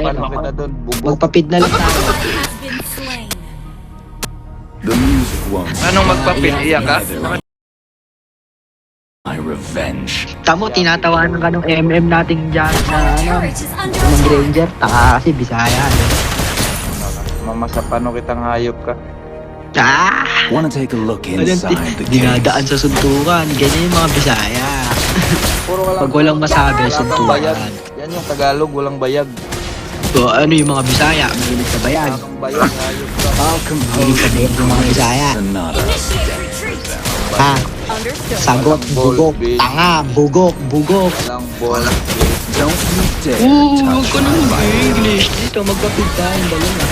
malapit na doon. Bubog. Magpapid na lang tayo. The music won't Anong magpapil? Iyak ka? my revenge. Tamo, tinatawanan ka ng MM nating dyan na ng Granger. Taka kasi Bisaya. Mamasapano kitang hayop ka. Wanna take a look inside the case? Dinadaan sa suntukan. Ganyan yung mga Bisaya. Puro Pag walang masabi, wala kang suntukan. bayag. Yan yung Tagalog, walang bayag. So, ano yung mga Bisaya? Mahilig sa bayag. Wala kang bayag, hayop ka. I'll Mahilig sa bayag yung mga Bisaya. Sonata. Ha? Sagot, bugok, tanga, bugok, bugok. Walang bola. Don't you dare Huwag touch ka my naman fire. English. Dito, magpapid tayo. Dalo na.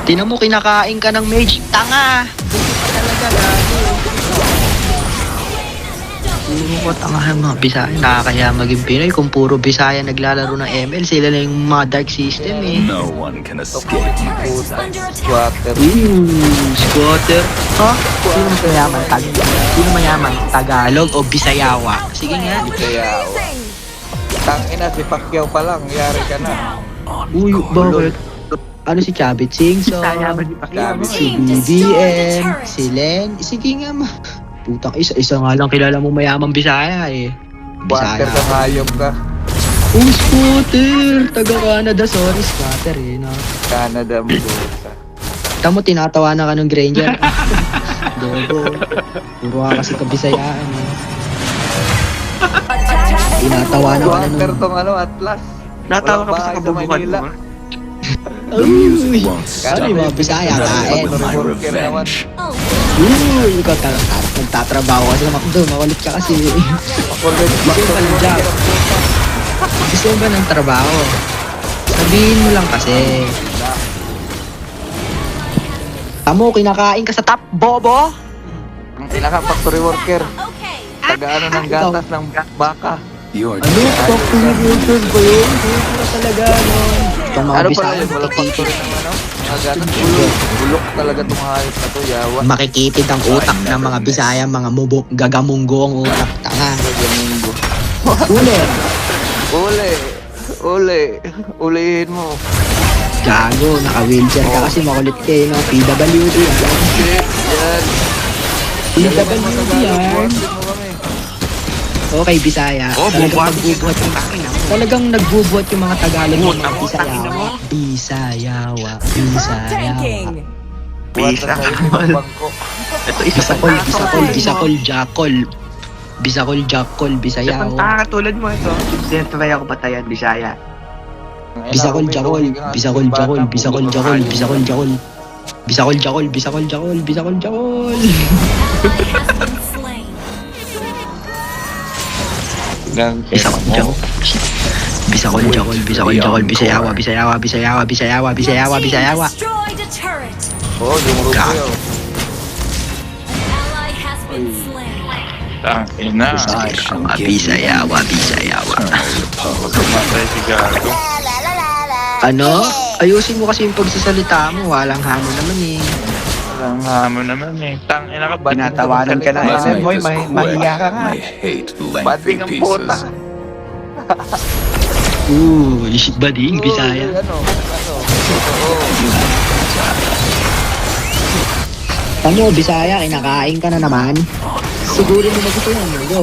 Tinan mo, kinakain ka ng mage. Tanga! Buti ka talaga, lalo. Puro mo tanga mga Bisaya. Nakakaya maging Pinoy kung puro Bisaya naglalaro ng ML. Sila na yung mga dark system eh. No one can escape my sight. Squatter. Squatter. Ha? Sino mayaman? Sino mayaman? Tagalog o Bisayawa? Sige nga. Kaya, tangina si Pacquiao pa lang, yari ka na. Uy, bakit? Ano si Chabit Singson? Si BBM? Si Len? Sige nga ma. Putang isa nga lang kilala mo mayamang Bisaya eh. Squatter ka, hayop ka. Oh, squatter! Taga Canada, sorry, squatter eh. No? Canada mo doon. Tamo, tinatawa na ka ng Granger. Dogo. Puro ka kasi kabisayaan eh. Tinatawa na ka na Squatter nung... tong Atlas. Natawa ka pa sa Walang bahay kabubukan Maynila. mo. The music won't stop. Ano yung mga Bisaya kain? My revenge. Uy, ikaw nagtatrabaho kasi naman doon, makulit ka kasi. Gusto mo ba ng job? Gusto mo ba ng trabaho? Sabihin mo lang kasi. Tamo, kinakain ka sa top, bobo? Ang pinaka-factory worker. Taga-ano ng gatas ng baka. You're Ano? Factory workers ba yun? Hindi na talaga, no? Itong mga Ano pala Bisaya, yun? Walang factory ng ano? Mga gatas. Bulok talaga itong hayop na to, yawa. makikitid ang utak ng mga Bisaya, mga mubok, gagamunggo ang utak. Tanga. Gagamunggo. Ulit. Ulihin mo. Gago, naka-wheelchair ka kasi makulit ka eh, no? PWD yan. Yan. PWD yan. Okay, Bisaya. Oh, Talagang bubuhat. nagbubuhat yung talagang nagbubuhat yung mga Tagalog ng mga Bisayawa. Bisayawa. Bisayawa. Bisa. Bangko. Ito isa Bisakol, pa. Bisakol, Bisakol, Jakol. Bisakol, Jakol, Bisayawa. Katulad mo ito. Siyempre ako batayan, Bisaya. Bisakol, Jakol. Bisakol, Jakol. Bisakol, Jakol. Bisakol, Jakol. Bisakol, Jakol. Bisakol, Jakol. Bisakol, Jakol. Bisakol, Jakol. Bisakol, Jakol. Bisakol, Jakol. Bisayawa, Bisayawa, Bisayawa, Bisayawa, Bisayawa, Bisayawa. Oo, yung God. Rubio. Tangina. Bisayawa, Bisayawa. Matay si Gago. Ano? Ayusin mo kasi yung pagsasalita mo. Walang hamon naman eh. Walang hamon naman eh. Tangina ka, ba't Tinatawanan ka ng magsalita? SM boy, mahiya ka nga. I hate Bading lengthy ang puta. pieces. Bading, Bisaya. Ano? Oo. Ano, Bisaya, kinakain ka na naman. Sigurin mo na gusto yan. Go.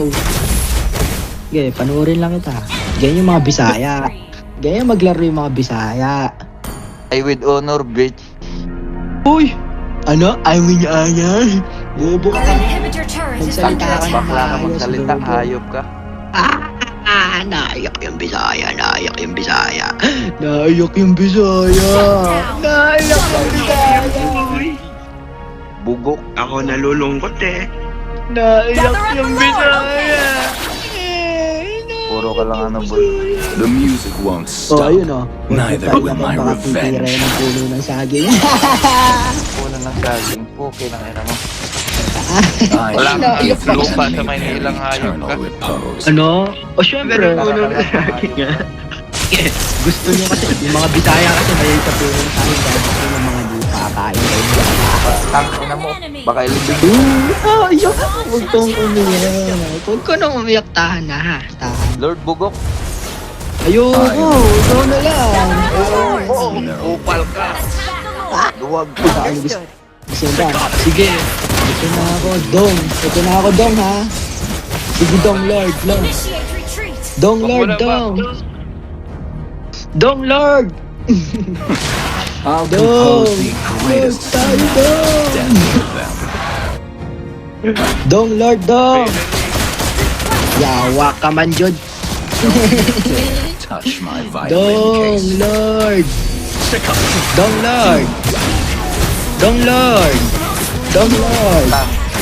Okay, panoorin lang kita. Ganyan yung mga Bisaya. Ganyan maglaro yung mga Bisaya. I with honor, bitch. Uy! Ano? I mean, ayan. Bobo ka. Magsalita ka ng Bakla ka maayos, magsalita, bobo. hayop ka. Naiyak yung Bisaya, naiyak yung Bisaya. Naiyak yung Bisaya. Naiyak yung Bisaya. Bugok. Ako nalulungkot eh. Naiyak yung Bisaya. Puro ka lang ano, boy. The music won't Oh, stop. ayun oh. Neither will my Makatitira revenge. ng puno ng saging. Puno ng saging. Okay lang ina mo. I Wala shall kang give lupa these sa Maynila, people hayop eternal ka. repose. Ano? O syempre. Gusto niya kasi, yung mga Bisaya kasi mahilig sa puno ng saging. Kaya gusto ng mga lupa, kain kayo. Tangina mo. Baka ilibig. Iyak. Huwag kang umiyak. Huwag ka nang umiyak. Tahan na ha. Tahan. Lord Bugok. Ayoko, ikaw na lang. Kupal ka. Duwag ka. Gusto ba? Sige. Ito na ako, Dong. Ito na ako, Dong, ha? Sige, Dong Lord, Dong. Dong Lord, Dong. Dong Lord! I'll Dong! compose the Lord greatest tayo, Dong! death of them. Dong Lord, Dong! Yawa ka man, Jod. Touch my violin Dong case. Lord! Dong Lord! Dong Lord! Dong Lord!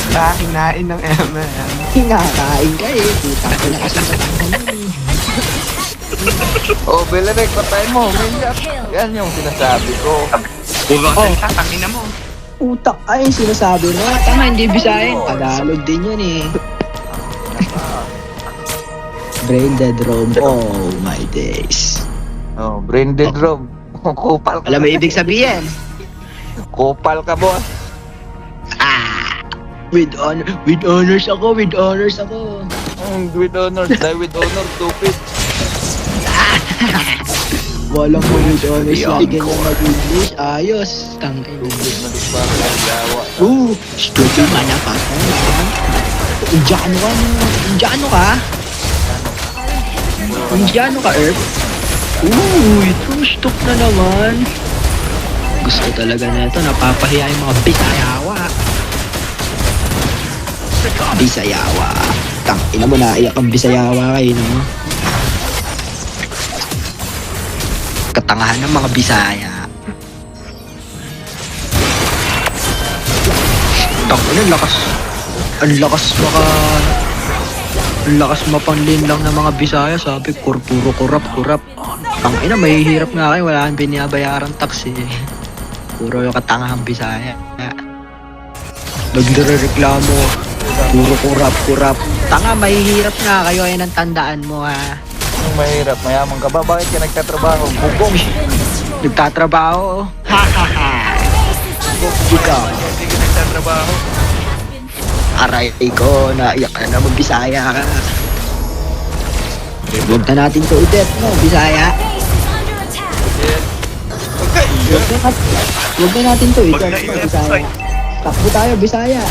Kakinain ng MM. Kinakain ka eh. Puta ko na kasi natangan. Oh, Belerek, patayin mo. Minyak. Yan yung sinasabi ko. Puro Oh. ka tangina mo. Utak ay sinasabi mo. Tama, hindi Bisayan. Tagalog din yun eh. Brain dead Rome. Oh my days. Oh, brain dead Rob. Kupal ka. Alam mo ibig sabihin? Kupal ka, boss. With honors ako, with honors ako. With honor. Die with honor, stupid. Walang mo with honors Beyond lagi na core. mag-English. Ayos. Tangin. Nagpapag gawa. Stupid man na pa. Indiano ka. Indiano ka? Indiano ka, Erp? Ito stock na naman. Gusto talaga na ito. Napapahiya yung mga Bisayawa. Bisayawa. Tang, ina mo na, iyak ang Bisayawa kayo, no? Katangahan ng mga Bisaya. Tang, ina, lakas. Ang lakas mapanglin lang ng mga Bisaya. Sabi, puro kurap. Tang, ina, mahihirap nga kayo. Wala kang binabayaran tax, eh. Puro yung katangahang Bisaya. Nagre-reklamo. Puro kurap. Tanga, mahihirap nga kayo. Ayan ang tandaan mo, ha. Ang mahirap, mayaman ka ba? Bakit ka nagtatrabaho? Bugong. Nagtatrabaho. Ha. Ikaw. Hindi ka nagtatrabaho. Aray ko, naiyak ka na mag-Bisaya ka. Huwag na natin to ulit, no? Bisaya. Huwag na natin to ulit, no? Bisaya. Takbo tayo, Bisaya.